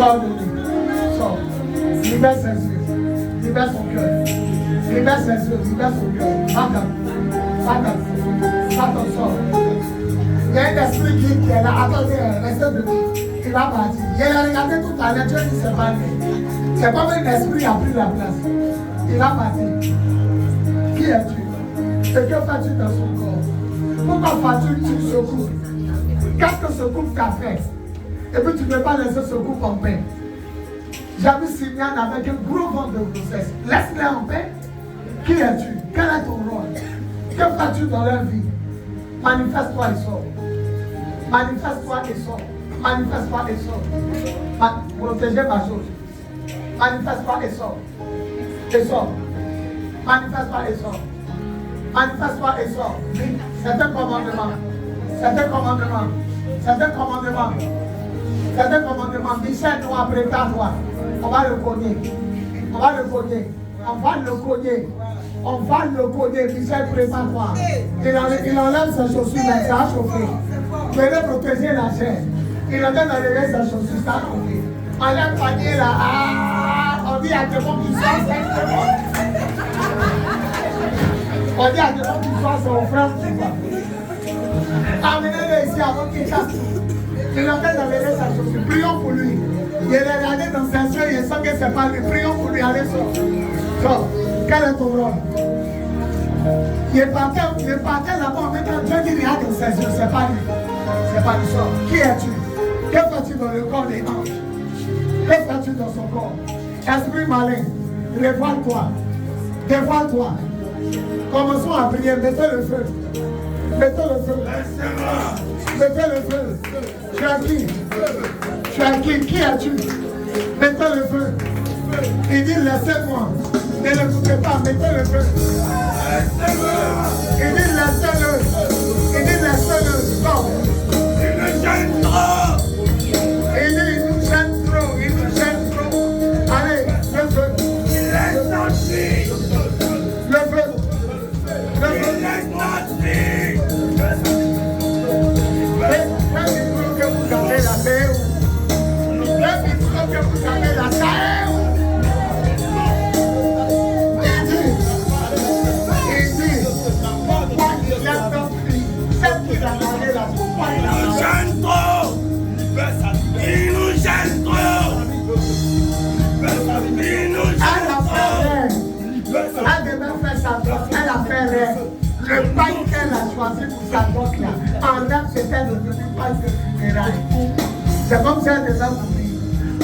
Sors de lui. Sors. Libère ses yeux. Libère son cœur. Libère ses yeux. Libère son cœur. Satan. Satan sort. Il y a un esprit qui est là. Attendez, restez debout. Il va partir. Il a regardé tout à l'heure. Dieu dit c'est pas lui. C'est comme un esprit qui a pris la place. Il va partir. Qui es-tu? Et que fais-tu dans son corps? Pourquoi fais-tu que tu secoues? Qu'est-ce que ce couple t'a fait? Et puis tu ne peux pas laisser ce couple en paix. J'ai vu Simeon avec un gros ventre de grossesse. Laisse-les en paix. Qui es-tu? Quel est ton rôle? Que fais-tu dans leur vie? Manifeste-toi et sors. Manifeste-toi et sors. Manifeste-toi et sors. Protégez ma chose. Manifeste-toi et sors. Et sors. Manifeste-toi et sors. Manifeste-toi et sors. C'est un commandement. C'est un commandement. C'est un commandement. C'est un commandement. Michel nous a préparé. On va le cogner. On va le cogner. On va le cogner. On va le cogner. Michel prépare-toi. Il enlève ses chaussures, mais ça a chauffé. Venez protéger la chair. Il est en train d'enlever ses chaussures, ça a chauffé. Enlève panier là. Ah, on dit à Dieu qui soit, c'est bon. On dit à Dieu qui soit, c'est au frère qui va. Amenez-le ici avant qu'il casse tout. Il est en train d'enlever sa chaussure. Prions pour lui. Il est regardé dans ses yeux, il sent que c'est pas lui. Prions pour lui. Allez, sors. Sors. Quel est ton rôle? Il est parti là-bas en même temps. Dieu dit rien dans ses yeux. C'est pas lui. C'est pas lui. Sors. Qui es-tu? Que fais-tu dans le corps des anges? Que fais-tu dans son corps? Esprit malin, révoile-toi. Dévoile-toi. Commençons à prier. Mettez le feu. Mettez le feu. Mettez le feu. Tu as qui? Tu as qui? Qui as-tu? Mettez le feu. Il dit laissez-moi. Ne l'écoutez pas. Mettez le feu. Il dit laissez-le. Il dit laissez-le. Non. Il nous gêne trop. Il dit il nous gêne trop. Il nous gêne trop. Allez, le feu. Il est sorti. Le feu. Le feu. Il est sorti. Vous avez la paix. Que vous avez la paix. Il dit, pourquoi il a tant pris? C'est qu'il a gagné la pourquoi il a gêne trop. Il nous gêne trop. Il nous gêne trop. Elle devait faire sa dot. Elle a fait rêve. Le paille qu'elle a choisi pour sa dot là, en même c'était devenu paille de funérailles. C'est comme ça déjà compris.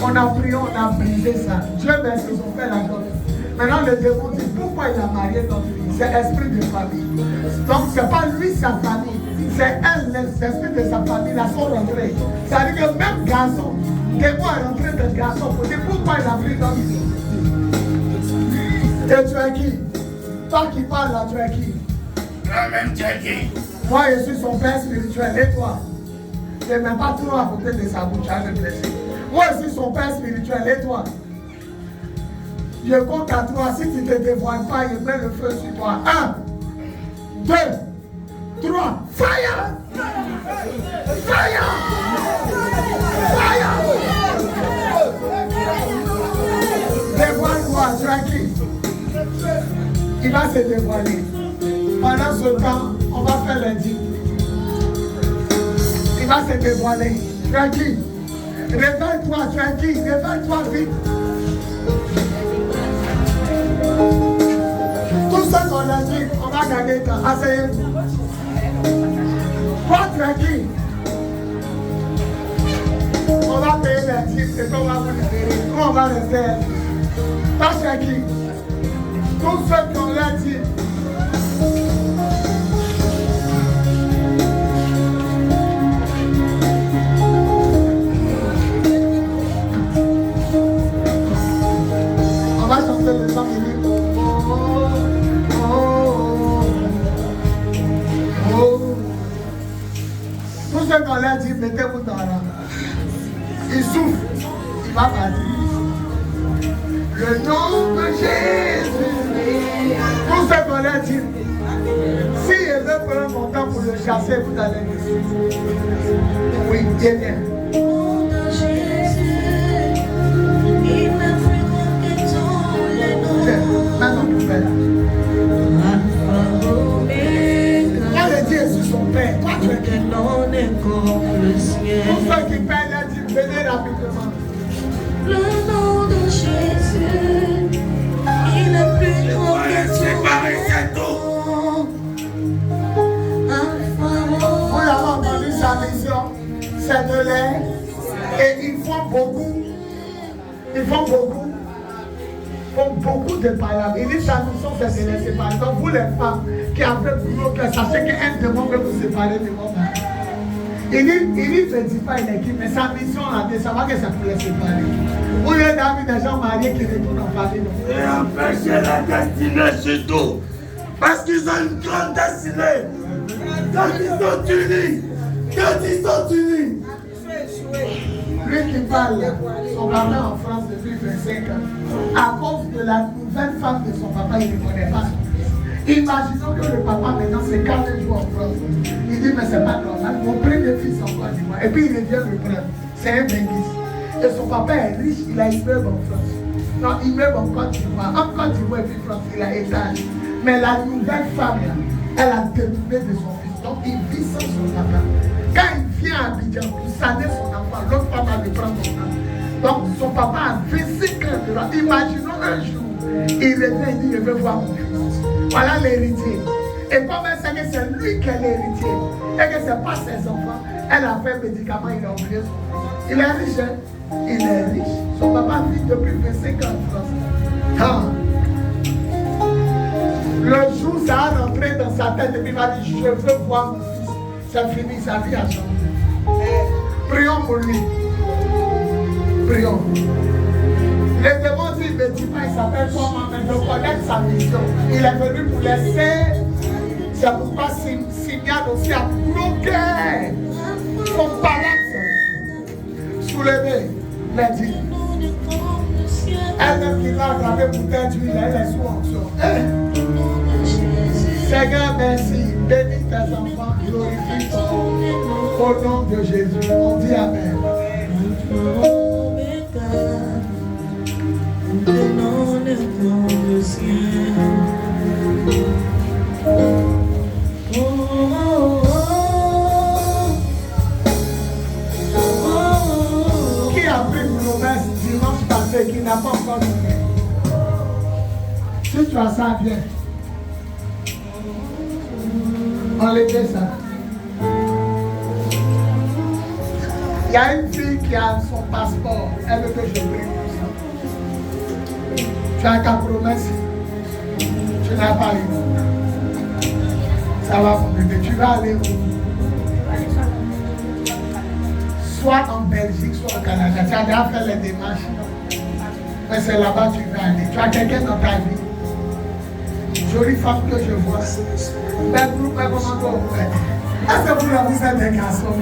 On a prié, on a brisé ça. Dieu merci, ils ont fait la dot. Maintenant le démon dit pourquoi il a marié notre fille. C'est esprit de famille. Donc c'est pas lui sa famille. C'est elle, l'esprit de sa famille, là sont rentrés. Ça veut dire que même garçon, le démon est rentré de garçon pour dire pourquoi il a pris notre fille. Et tu es qui? Toi qui parles là, tu es qui? Moi-même, tu es qui? Moi, je suis son père spirituel. Et toi? Je n'ai même pas trop à côté de sa bouche à me blesser. Moi, je suis son père spirituel. Et toi? Je compte à toi. Si tu ne te dévoiles pas, je mets le feu sur toi. 1, 2, 3. Fire! Fire! Fire! Dévoile-toi. Tu es qui? Il va se dévoiler. Pendant ce temps, on va faire les dîmes. Il va se dévoiler. Tu es qui? Réveille-toi, tu es qui? Réveille-toi vite. Tout ce qu'on a dit, on va gagner temps. Asseyez-vous. Toi, tu es qui? On va payer les dîmes et puis on va vous libérer. On va le faire. Toi, tu es qui? Tout ce qu'on a dit. On va chanter le chant qui dit oh, oh, oh, oh. Tout ce qu'on a dit, mettez-vous dans la main. Il souffle, il va partir. Le nom de Jésus. Tout ce qu'on a dit. Si il veut prendre mon temps pour le chasser, vous allez dessus. Oui, bien. rapidement. Le nom de Jésus, il est plus grand que tout. Vous avez entendu sa mission, c'est de l'air. Et ils font beaucoup. Ils font beaucoup de palabres. Il dit sa mission, c'est de les séparer. Donc vous les femmes qui avez gros cœur, sachez qu'un démon veut vous séparer de vos maris. Il ne dit pas une équipe, mais sa mission là, de savoir que c'est pour les séparer. Vous avez d'amis des gens mariés qui retournent en famille. Et empêcher la destinée surtout. Parce qu'ils ont une grande destinée. Quand ils sont unis. Lui qui parle, son papa en France depuis 25 ans, à cause de la nouvelle femme de son papa, il ne connaît pas son fils. Imaginons que le papa maintenant c'est 40 jours en France. Il dit mais c'est pas normal, mon premier fils en Côte d'Ivoire. Et puis il vient le prendre. C'est un bénisse. Et son papa est riche, il a immeuble en France. Non, immeuble en Côte d'Ivoire. En Côte d'Ivoire et puis France, il a étage. Mais la nouvelle femme là, elle a détourné de son fils. Donc il vit sans son papa. Quand il vient à Abidjan pour saner son enfant, l'autre femme va le prendre son enfant. Donc son papa a 25 ans. Imaginons un jour, il revient et dit je veux voir mon fils. Voilà l'héritier. Et comme elle sait que c'est lui qui est l'héritier et que ce n'est pas ses enfants, elle a fait un médicament, il a oublié son fils. Il est riche, hein? Il est riche. Son papa vit depuis 25 ans en France. Ah. Le jour, ça a rentré dans sa tête et puis il m'a dit je veux voir mon fils. C'est fini, sa vie a changé. Prions pour lui. Prions. Le démon dit, il ne dit pas, il s'appelle comment, mais je connais sa mission. Il est venu pour laisser. C'est pourquoi Simeon aussi a bloqué son palace. Soulevé, les dit. Elle-même qui l'a gravé pour t'induire, elle est sous onction. Seigneur, merci. Bénis tes enfants, glorifie ton nom. Au nom de Jésus, on dit Amen. Qui a pris une promesse dimanche passé qui n'a pas encore donné? Si tu as ça, viens. Enlevez ça. Il y a une fille qui a son passeport. Elle veut que je prie pour ça. Tu as ta promesse. Tu n'as pas eu. Ça va mon bébé. Tu vas aller où? Soit en Belgique, soit au Canada. Tu as déjà fait les démarches. Mais c'est là-bas que tu vas aller. Tu as quelqu'un dans ta vie. Jolie femme que je vois. Mais vous, comment vous faites? Est-ce que vous êtes des garçons?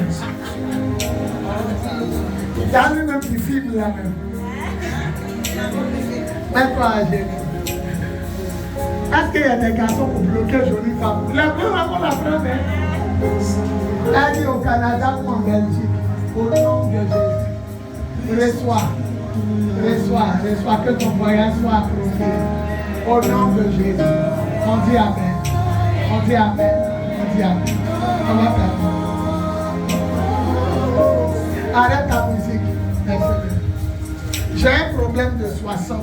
Il y a lui-même qui filme là-même. Même pas à gérer. Est-ce qu'il y a des garçons pour bloquer jolie femme? La première fois, la première. Elle dit au Canada ou en Belgique. Au nom de Jésus. Reçois, que ton voyage soit approuvé. Au nom de Jésus. On dit Amen. On dit Amen. On dit Amen. On va faire. Arrête ta musique. J'ai un problème de 60 000.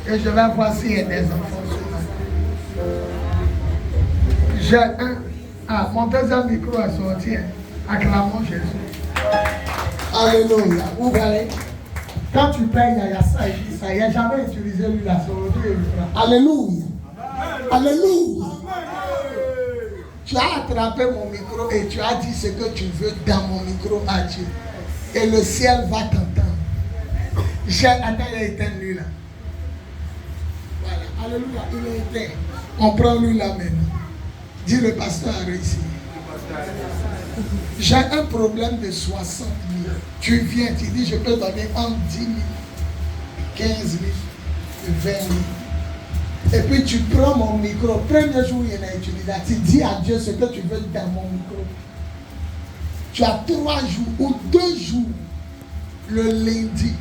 Et je vais voir s'il y a des enfants sur moi. J'ai un. Ah, mon deuxième micro est sorti. Acclamons Jésus. Alléluia. Vous verrez. Quand tu payes, il y a ça et puis ça. Il n'a jamais utilisé lui la sortie. Alléluia. Alléluia. Tu as attrapé mon micro et tu as dit ce que tu veux dans mon micro à Dieu. Et le ciel va t'entendre. Attends, il a éteint lui là. Voilà. Alléluia. Il est éteint. On prend lui là maintenant. Dis le pasteur a réussi. J'ai un problème de 60 000. Tu viens, tu dis je peux donner entre 10 000, 15 000, 20 000. Et puis tu prends mon micro. Premier jour, il y en a utilisé. Tu dis à Dieu ce que tu veux dans mon micro. Tu as 3 jours ou 2 jours. Le lundi,